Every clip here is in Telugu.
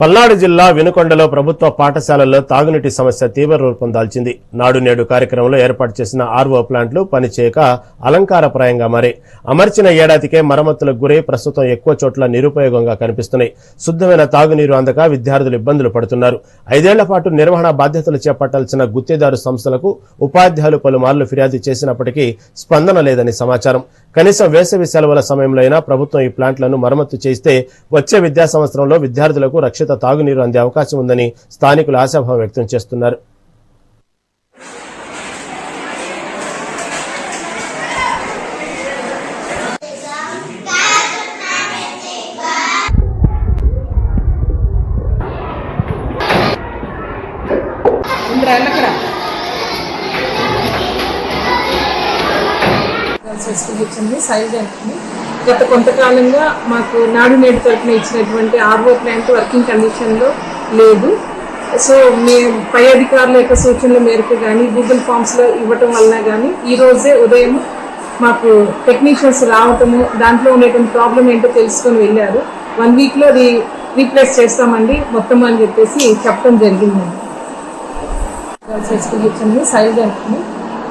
పల్నాడు జిల్లా వినుకొండలో ప్రభుత్వ పాఠశాలల్లో తాగునీటి సమస్య తీవ్ర రూపం దాల్చింది. నాడు నేడు కార్యక్రమంలో ఏర్పాటు చేసిన ఆర్వో ప్లాంట్లు పనిచేయక అలంకారప్రాయంగా మారి అమర్చిన ఏడాదికే మరమ్మతులకు గురై ప్రస్తుతం ఎక్కువ చోట్ల నిరుపయోగంగా కనిపిస్తున్నాయి. శుద్ధమైన తాగునీరు అందక విద్యార్థులు ఇబ్బందులు పడుతున్నారు. 5 ఏళ్ల పాటు నిర్వహణ బాధ్యతలు చేపట్టాల్సిన గుత్తేదారు సంస్థలకు ఉపాధ్యాయులు పలుమార్లు ఫిర్యాదు చేసినప్పటికీ స్పందన లేదని సమాచారం. కనీసం వేసవి సెలవుల సమయంలో అయినా ప్రభుత్వం ఈ ప్లాంట్లను మరమ్మతు చేస్తే వచ్చే విద్యా సంవత్సరంలో విద్యార్థులకు రక్షిత తాగునీరు అందే అవకాశం ఉందని స్థానికులు ఆశాభావం వ్యక్తం చేస్తున్నారు. గత కొంతకాలంగా మాకు నాడు నేడు తరఫున ఇచ్చినటువంటి ఆర్వో ప్లాంట్ వర్కింగ్ కండిషన్లో లేదు. సో పై అధికారుల యొక్క సూచనల మేరకు కానీ గూగుల్ ఫామ్స్లో ఇవ్వటం వలన కానీ ఈ రోజే ఉదయం మాకు టెక్నీషియన్స్ రావటము, దాంట్లో ఉండేటువంటి ప్రాబ్లం ఏంటో తెలుసుకొని వెళ్ళారు. 1 వీక్లో అది రీప్లేస్ చేస్తామండి మొత్తం అని చెప్పేసి చెప్పడం జరిగిందండి.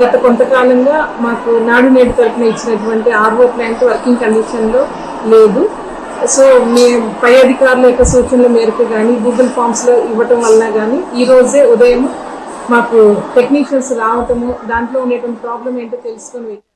గత కొంతకాలంగా మాకు నాడు నేడు తరఫున ఇచ్చినటువంటి ఆర్వో ప్లాంట్ వర్కింగ్ కండిషన్లో లేదు. సో పై అధికారుల యొక్క సూచనల మేరకు కానీ గూగుల్ ఫామ్స్లో ఇవ్వటం వలన కానీ ఈ రోజే ఉదయం మాకు టెక్నీషియన్స్ రావటము, దాంట్లో ఉండేటువంటి ప్రాబ్లం ఏంటో తెలుసుకొని